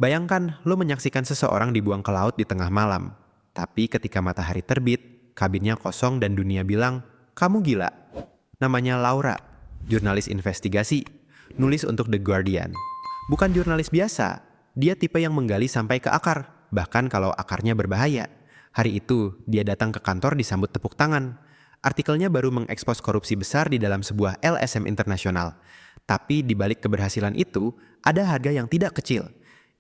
Bayangkan lo menyaksikan seseorang dibuang ke laut di tengah malam. Tapi ketika matahari terbit, kabinnya kosong dan dunia bilang, "Kamu gila." Namanya Laura, jurnalis investigasi, nulis untuk The Guardian. Bukan jurnalis biasa, dia tipe yang menggali sampai ke akar, bahkan kalau akarnya berbahaya. Hari itu, dia datang ke kantor disambut tepuk tangan. Artikelnya baru mengekspos korupsi besar di dalam sebuah LSM internasional. Tapi di balik keberhasilan itu, ada harga yang tidak kecil.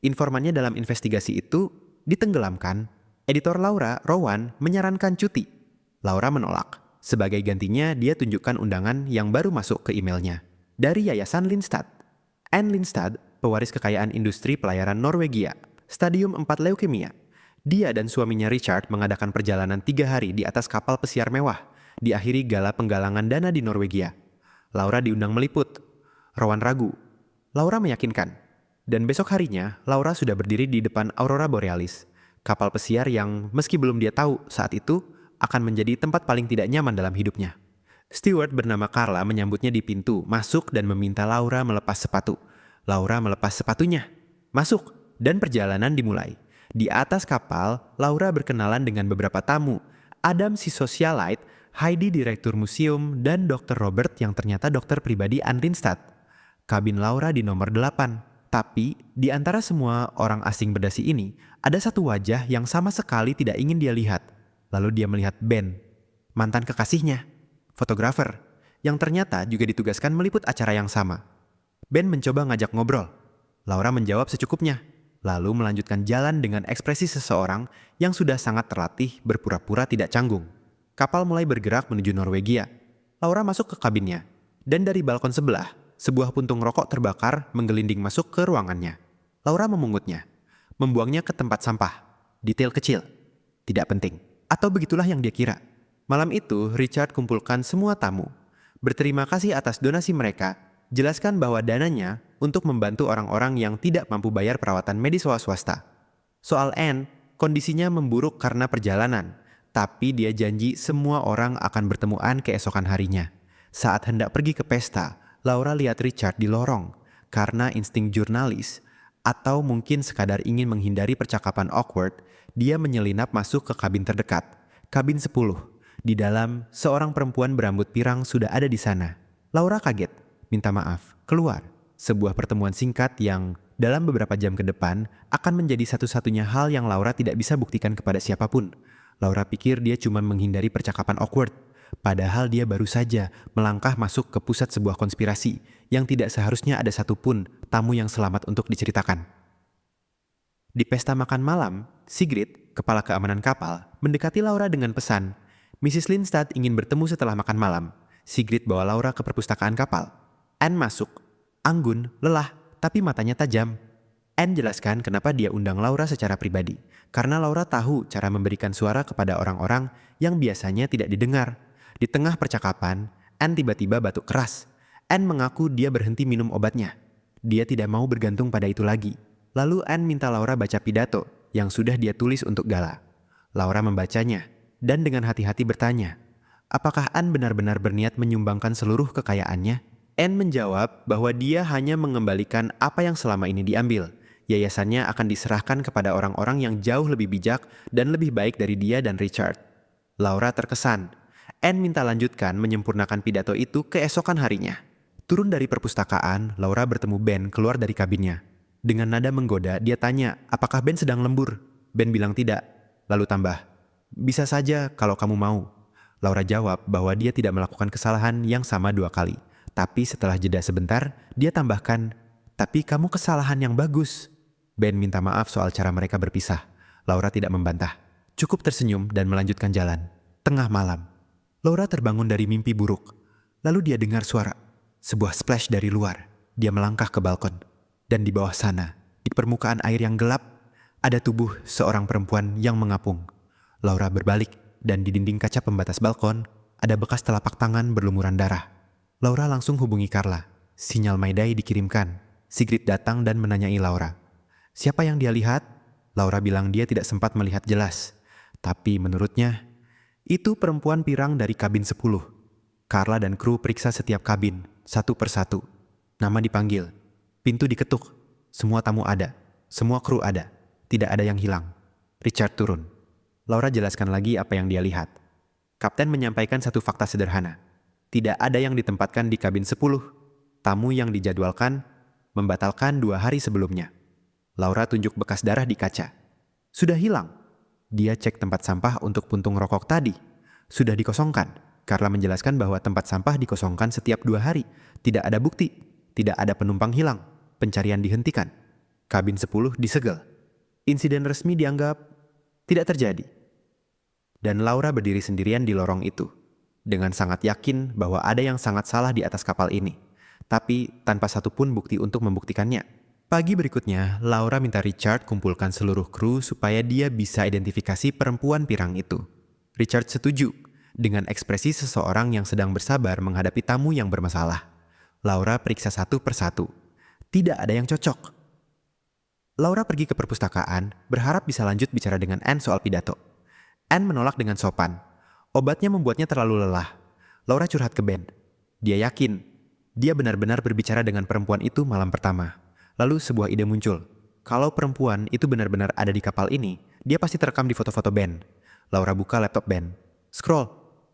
Informannya dalam investigasi itu ditenggelamkan. Editor Laura, Rowan, menyarankan cuti. Laura menolak. Sebagai gantinya, dia tunjukkan undangan yang baru masuk ke emailnya. Dari Yayasan Lindstad. Anne Lindstad, pewaris kekayaan industri pelayaran Norwegia. Stadium 4 leukemia. Dia dan suaminya Richard mengadakan perjalanan 3 hari di atas kapal pesiar mewah. Diakhiri gala penggalangan dana di Norwegia. Laura diundang meliput. Rowan ragu. Laura meyakinkan. Dan besok harinya, Laura sudah berdiri di depan Aurora Borealis. Kapal pesiar yang meski belum dia tahu saat itu akan menjadi tempat paling tidak nyaman dalam hidupnya. Steward bernama Carla menyambutnya di pintu, masuk dan meminta Laura melepas sepatu. Laura melepas sepatunya. Masuk, dan perjalanan dimulai. Di atas kapal, Laura berkenalan dengan beberapa tamu. Adam si socialite, Heidi direktur museum, dan Dr. Robert yang ternyata dokter pribadi Anne Lindstad. Kabin Laura di nomor 8. Tapi, di antara semua orang asing berdasi ini, ada satu wajah yang sama sekali tidak ingin dia lihat. Lalu dia melihat Ben, mantan kekasihnya, fotografer, yang ternyata juga ditugaskan meliput acara yang sama. Ben mencoba ngajak ngobrol. Laura menjawab secukupnya, lalu melanjutkan jalan dengan ekspresi seseorang yang sudah sangat terlatih berpura-pura tidak canggung. Kapal mulai bergerak menuju Norwegia. Laura masuk ke kabinnya, dan dari balkon sebelah, sebuah puntung rokok terbakar menggelinding masuk ke ruangannya. Laura memungutnya, membuangnya ke tempat sampah. Detail kecil, tidak penting. Atau begitulah yang dia kira. Malam itu, Richard kumpulkan semua tamu. Berterima kasih atas donasi mereka, jelaskan bahwa dananya untuk membantu orang-orang yang tidak mampu bayar perawatan medis swasta. Soal Anne, kondisinya memburuk karena perjalanan, tapi dia janji semua orang akan bertemu Anne keesokan harinya. Saat hendak pergi ke pesta, Laura lihat Richard di lorong karena insting jurnalis atau mungkin sekadar ingin menghindari percakapan awkward, dia menyelinap masuk ke kabin terdekat, kabin 10. Di dalam, seorang perempuan berambut pirang sudah ada di sana. Laura kaget, minta maaf, keluar. Sebuah pertemuan singkat yang dalam beberapa jam ke depan akan menjadi satu-satunya hal yang Laura tidak bisa buktikan kepada siapapun. Laura pikir dia cuma menghindari percakapan awkward. Padahal dia baru saja melangkah masuk ke pusat sebuah konspirasi yang tidak seharusnya ada satupun tamu yang selamat untuk diceritakan. Di pesta makan malam, Sigrid, kepala keamanan kapal, mendekati Laura dengan pesan. Mrs. Lindstad ingin bertemu setelah makan malam. Sigrid bawa Laura ke perpustakaan kapal. Anne masuk. Anggun, lelah, tapi matanya tajam. Anne jelaskan kenapa dia undang Laura secara pribadi. Karena Laura tahu cara memberikan suara kepada orang-orang yang biasanya tidak didengar. Di tengah percakapan, Anne tiba-tiba batuk keras. Anne mengaku dia berhenti minum obatnya. Dia tidak mau bergantung pada itu lagi. Lalu Anne minta Laura baca pidato yang sudah dia tulis untuk gala. Laura membacanya dan dengan hati-hati bertanya, apakah Anne benar-benar berniat menyumbangkan seluruh kekayaannya? Anne menjawab bahwa dia hanya mengembalikan apa yang selama ini diambil. Yayasannya akan diserahkan kepada orang-orang yang jauh lebih bijak dan lebih baik dari dia dan Richard. Laura terkesan. Anne minta lanjutkan menyempurnakan pidato itu keesokan harinya. Turun dari perpustakaan, Laura bertemu Ben keluar dari kabinnya. Dengan nada menggoda, dia tanya, apakah Ben sedang lembur? Ben bilang tidak. Lalu tambah, bisa saja kalau kamu mau. Laura jawab bahwa dia tidak melakukan kesalahan yang sama 2 kali. Tapi setelah jeda sebentar, dia tambahkan, tapi kamu kesalahan yang bagus. Ben minta maaf soal cara mereka berpisah. Laura tidak membantah. Cukup tersenyum dan melanjutkan jalan. Tengah malam. Laura terbangun dari mimpi buruk. Lalu dia dengar suara. Sebuah splash dari luar. Dia melangkah ke balkon. Dan di bawah sana, di permukaan air yang gelap, ada tubuh seorang perempuan yang mengapung. Laura berbalik dan di dinding kaca pembatas balkon, ada bekas telapak tangan berlumuran darah. Laura langsung hubungi Carla. Sinyal Mayday dikirimkan. Sigrid datang dan menanyai Laura. Siapa yang dia lihat? Laura bilang dia tidak sempat melihat jelas. Tapi menurutnya, itu perempuan pirang dari kabin 10. Carla dan kru periksa setiap kabin, satu persatu. Nama dipanggil. Pintu diketuk. Semua tamu ada. Semua kru ada. Tidak ada yang hilang. Richard turun. Laura jelaskan lagi apa yang dia lihat. Kapten menyampaikan satu fakta sederhana. Tidak ada yang ditempatkan di kabin 10. Tamu yang dijadwalkan membatalkan 2 hari sebelumnya. Laura tunjuk bekas darah di kaca. Sudah hilang. Dia cek tempat sampah untuk puntung rokok tadi. Sudah dikosongkan. Carla menjelaskan bahwa tempat sampah dikosongkan setiap 2 hari. Tidak ada bukti. Tidak ada penumpang hilang. Pencarian dihentikan. Kabin 10 disegel. Insiden resmi dianggap tidak terjadi. Dan Laura berdiri sendirian di lorong itu, dengan sangat yakin bahwa ada yang sangat salah di atas kapal ini, tapi tanpa satupun bukti untuk membuktikannya. Pagi berikutnya, Laura minta Richard kumpulkan seluruh kru supaya dia bisa identifikasi perempuan pirang itu. Richard setuju, dengan ekspresi seseorang yang sedang bersabar menghadapi tamu yang bermasalah. Laura periksa satu persatu. Tidak ada yang cocok. Laura pergi ke perpustakaan, berharap bisa lanjut bicara dengan Anne soal pidato. Anne menolak dengan sopan. Obatnya membuatnya terlalu lelah. Laura curhat ke Ben. Dia yakin, dia benar-benar berbicara dengan perempuan itu malam pertama. Lalu sebuah ide muncul. Kalau perempuan itu benar-benar ada di kapal ini, dia pasti terekam di foto-foto Ben. Laura buka laptop Ben. Scroll.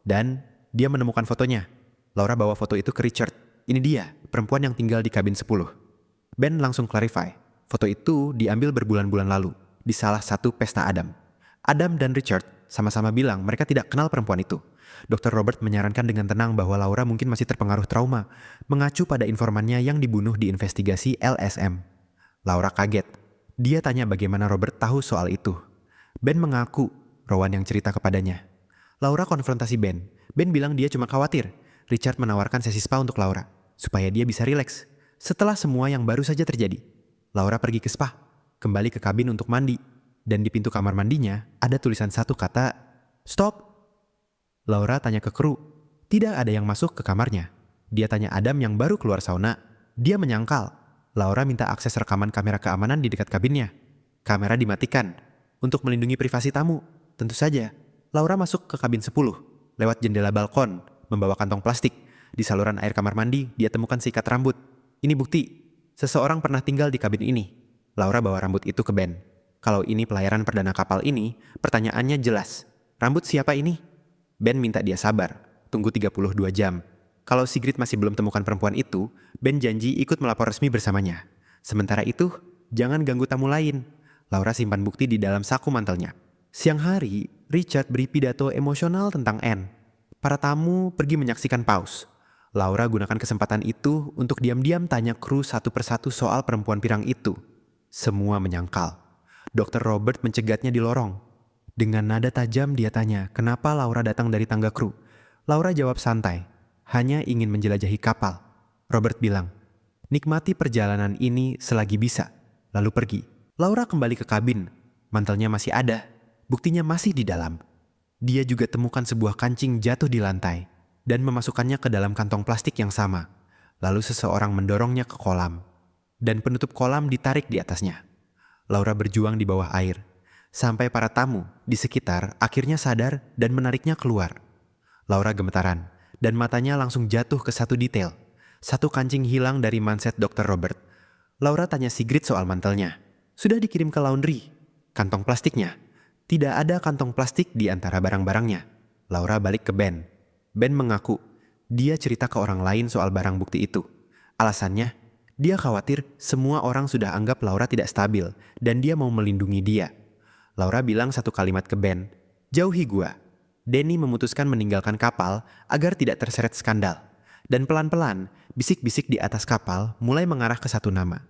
Dan dia menemukan fotonya. Laura bawa foto itu ke Richard. Ini dia, perempuan yang tinggal di kabin 10. Ben langsung clarify. Foto itu diambil berbulan-bulan lalu, di salah satu pesta Adam. Adam dan Richard sama-sama bilang mereka tidak kenal perempuan itu. Dr. Robert menyarankan dengan tenang bahwa Laura mungkin masih terpengaruh trauma, mengacu pada informannya yang dibunuh di investigasi LSM. Laura kaget. Dia tanya bagaimana Robert tahu soal itu. Ben mengaku, Rowan yang cerita kepadanya. Laura konfrontasi Ben. Ben bilang dia cuma khawatir. Richard menawarkan sesi spa untuk Laura, supaya dia bisa rileks. Setelah semua yang baru saja terjadi, Laura pergi ke spa, kembali ke kabin untuk mandi, dan di pintu kamar mandinya ada tulisan satu kata, "Stop." Laura tanya ke kru, tidak ada yang masuk ke kamarnya. Dia tanya Adam yang baru keluar sauna, dia menyangkal. Laura minta akses rekaman kamera keamanan di dekat kabinnya. Kamera dimatikan, untuk melindungi privasi tamu. Tentu saja, Laura masuk ke kabin 10, lewat jendela balkon, membawa kantong plastik. Di saluran air kamar mandi, dia temukan sikat rambut. Ini bukti. Seseorang pernah tinggal di kabin ini. Laura bawa rambut itu ke Ben. Kalau ini pelayaran perdana kapal ini, pertanyaannya jelas. Rambut siapa ini? Ben minta dia sabar. Tunggu 32 jam. Kalau Sigrid masih belum temukan perempuan itu, Ben janji ikut melapor resmi bersamanya. Sementara itu, jangan ganggu tamu lain. Laura simpan bukti di dalam saku mantelnya. Siang hari, Richard beri pidato emosional tentang Anne. Para tamu pergi menyaksikan paus. Laura gunakan kesempatan itu untuk diam-diam tanya kru satu persatu soal perempuan pirang itu. Semua menyangkal. Dr. Robert mencegatnya di lorong. Dengan nada tajam dia tanya kenapa Laura datang dari tangga kru. Laura jawab santai, hanya ingin menjelajahi kapal. Robert bilang, nikmati perjalanan ini selagi bisa, lalu pergi. Laura kembali ke kabin. Mantelnya masih ada, buktinya masih di dalam. Dia juga temukan sebuah kancing jatuh di lantai dan memasukkannya ke dalam kantong plastik yang sama. Lalu seseorang mendorongnya ke kolam, dan penutup kolam ditarik di atasnya. Laura berjuang di bawah air, sampai para tamu di sekitar akhirnya sadar dan menariknya keluar. Laura gemetaran, dan matanya langsung jatuh ke satu detail. Satu kancing hilang dari manset Dr. Robert. Laura tanya Sigrid soal mantelnya. Sudah dikirim ke laundry. Kantong plastiknya. Tidak ada kantong plastik di antara barang-barangnya. Laura balik ke Ben. Ben mengaku, dia cerita ke orang lain soal barang bukti itu. Alasannya, dia khawatir semua orang sudah anggap Laura tidak stabil dan dia mau melindungi dia. Laura bilang satu kalimat ke Ben, jauhi gua. Danny memutuskan meninggalkan kapal agar tidak terseret skandal. Dan pelan-pelan, bisik-bisik di atas kapal mulai mengarah ke satu nama.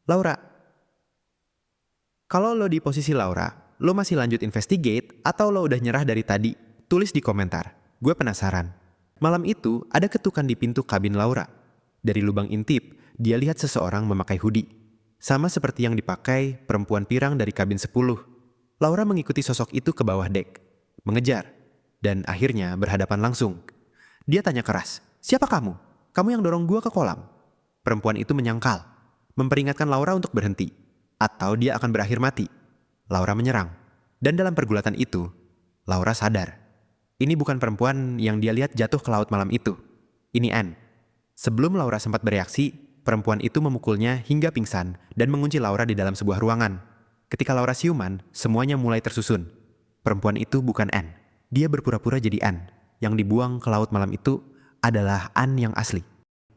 Laura. Kalau lo di posisi Laura, lo masih lanjut investigate atau lo udah nyerah dari tadi? Tulis di komentar. Gue penasaran. Malam itu ada ketukan di pintu kabin Laura. Dari lubang intip, dia lihat seseorang memakai hoodie. Sama seperti yang dipakai perempuan pirang dari kabin 10. Laura mengikuti sosok itu ke bawah dek. Mengejar. Dan akhirnya berhadapan langsung. Dia tanya keras, siapa kamu? Kamu yang dorong gue ke kolam. Perempuan itu menyangkal. Memperingatkan Laura untuk berhenti. Atau dia akan berakhir mati. Laura menyerang. Dan dalam pergulatan itu, Laura sadar. Ini bukan perempuan yang dia lihat jatuh ke laut malam itu. Ini Anne. Sebelum Laura sempat bereaksi, perempuan itu memukulnya hingga pingsan dan mengunci Laura di dalam sebuah ruangan. Ketika Laura siuman, semuanya mulai tersusun. Perempuan itu bukan Anne. Dia berpura-pura jadi Anne. Yang dibuang ke laut malam itu adalah Anne yang asli.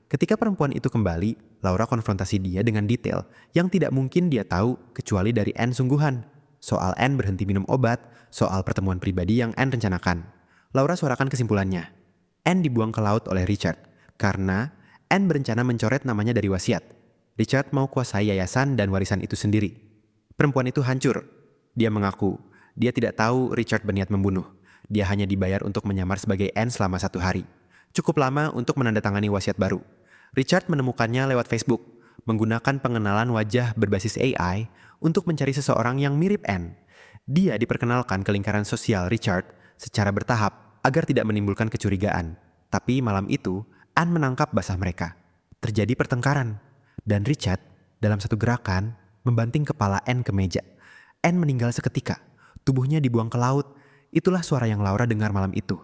Ketika perempuan itu kembali, Laura konfrontasi dia dengan detail yang tidak mungkin dia tahu kecuali dari Anne sungguhan. Soal Anne berhenti minum obat, soal pertemuan pribadi yang Anne rencanakan. Laura suarakan kesimpulannya. Anne dibuang ke laut oleh Richard karena Anne berencana mencoret namanya dari wasiat. Richard mau kuasai yayasan dan warisan itu sendiri. Perempuan itu hancur. Dia mengaku dia tidak tahu Richard berniat membunuh. Dia hanya dibayar untuk menyamar sebagai Anne selama 1 hari. Cukup lama untuk menandatangani wasiat baru. Richard menemukannya lewat Facebook, menggunakan pengenalan wajah berbasis AI untuk mencari seseorang yang mirip Anne. Dia diperkenalkan ke lingkaran sosial Richard secara bertahap agar tidak menimbulkan kecurigaan. Tapi malam itu, Anne menangkap basah mereka. Terjadi pertengkaran, dan Richard dalam satu gerakan membanting kepala Anne ke meja. Anne meninggal seketika, tubuhnya dibuang ke laut. Itulah suara yang Laura dengar malam itu.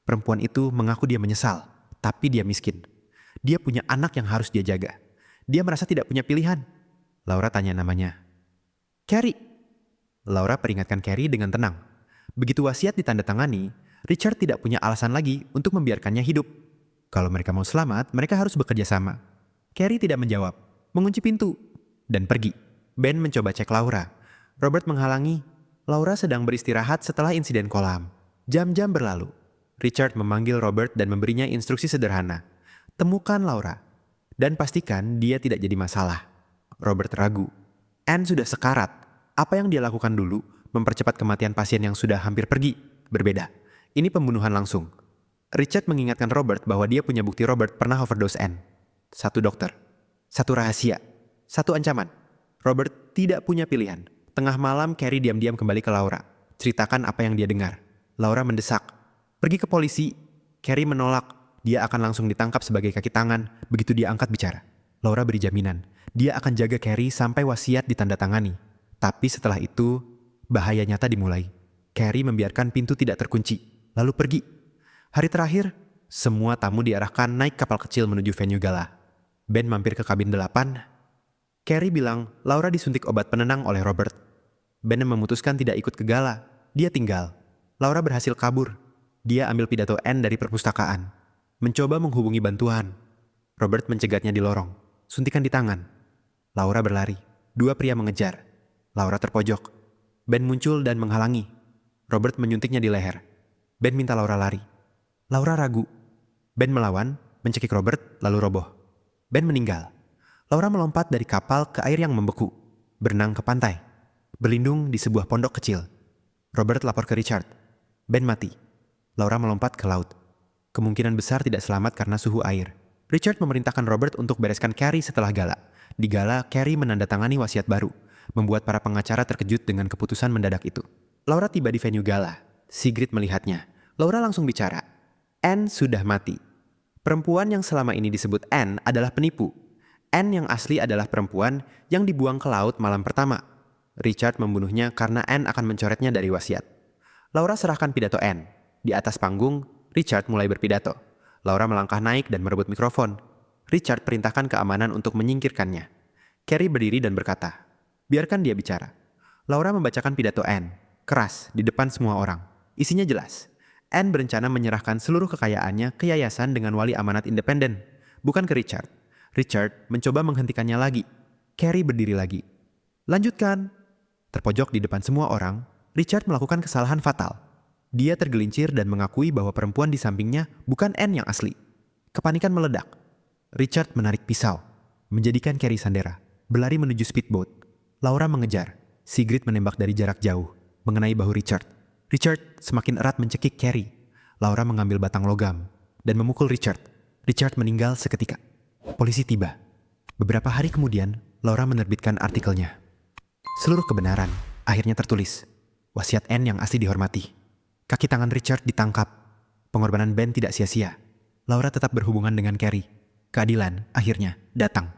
Perempuan itu mengaku dia menyesal, tapi dia miskin. Dia punya anak yang harus dia jaga. Dia merasa tidak punya pilihan. Laura tanya namanya. Carrie. Laura peringatkan Carrie dengan tenang. Begitu wasiat ditandatangani, Richard tidak punya alasan lagi untuk membiarkannya hidup. Kalau mereka mau selamat, mereka harus bekerja sama. Carrie tidak menjawab, mengunci pintu, dan pergi. Ben mencoba cek Laura. Robert menghalangi. Laura sedang beristirahat setelah insiden kolam. Jam-jam berlalu. Richard memanggil Robert dan memberinya instruksi sederhana. Temukan Laura, dan pastikan dia tidak jadi masalah. Robert ragu. Anne sudah sekarat. Apa yang dia lakukan dulu mempercepat kematian pasien yang sudah hampir pergi. Berbeda. Ini pembunuhan langsung. Richard mengingatkan Robert bahwa dia punya bukti Robert pernah overdose Anne. 1 dokter. 1 rahasia. 1 ancaman. Robert tidak punya pilihan. Tengah malam, Carrie diam-diam kembali ke Laura. Ceritakan apa yang dia dengar. Laura mendesak. Pergi ke polisi. Carrie menolak. Dia akan langsung ditangkap sebagai kaki tangan begitu dia angkat bicara. Laura beri jaminan. Dia akan jaga Carrie sampai wasiat ditandatangani. Tapi setelah itu, bahaya nyata dimulai. Carrie membiarkan pintu tidak terkunci, lalu pergi. Hari terakhir, semua tamu diarahkan naik kapal kecil menuju venue gala. Ben mampir ke kabin 8. Carrie bilang Laura disuntik obat penenang oleh Robert. Ben memutuskan tidak ikut ke gala. Dia tinggal. Laura berhasil kabur. Dia ambil pidato Anne dari perpustakaan. Mencoba menghubungi bantuan. Robert mencegatnya di lorong. Suntikan di tangan. Laura berlari. 2 pria mengejar. Laura terpojok. Ben muncul dan menghalangi. Robert menyuntiknya di leher. Ben minta Laura lari. Laura ragu. Ben melawan, mencekik Robert, lalu roboh. Ben meninggal. Laura melompat dari kapal ke air yang membeku. Berenang ke pantai. Berlindung di sebuah pondok kecil. Robert lapor ke Richard. Ben mati. Laura melompat ke laut. Kemungkinan besar tidak selamat karena suhu air. Richard memerintahkan Robert untuk bereskan Carrie setelah gala. Di gala, Carrie menandatangani wasiat baru, membuat para pengacara terkejut dengan keputusan mendadak itu. Laura tiba di venue gala. Sigrid melihatnya. Laura langsung bicara. Anne sudah mati. Perempuan yang selama ini disebut Anne adalah penipu. Anne yang asli adalah perempuan yang dibuang ke laut malam pertama. Richard membunuhnya karena Anne akan mencoretnya dari wasiat. Laura serahkan pidato Anne. Di atas panggung, Richard mulai berpidato. Laura melangkah naik dan merebut mikrofon. Richard perintahkan keamanan untuk menyingkirkannya. Carrie berdiri dan berkata, biarkan dia bicara. Laura membacakan pidato Anne, keras, di depan semua orang. Isinya jelas. Anne berencana menyerahkan seluruh kekayaannya ke yayasan dengan wali amanat independen, bukan ke Richard. Richard mencoba menghentikannya lagi. Carrie berdiri lagi. Lanjutkan. Terpojok di depan semua orang, Richard melakukan kesalahan fatal. Dia tergelincir dan mengakui bahwa perempuan di sampingnya bukan Anne yang asli. Kepanikan meledak. Richard menarik pisau, menjadikan Carrie sandera, berlari menuju speedboat. Laura mengejar. Sigrid menembak dari jarak jauh, mengenai bahu Richard. Richard semakin erat mencekik Carrie. Laura mengambil batang logam dan memukul Richard. Richard meninggal seketika. Polisi tiba. Beberapa hari kemudian, Laura menerbitkan artikelnya. Seluruh kebenaran akhirnya tertulis. Wasiat Anne yang asli dihormati. Kaki tangan Richard ditangkap. Pengorbanan Ben tidak sia-sia. Laura tetap berhubungan dengan Carrie. Keadilan akhirnya datang.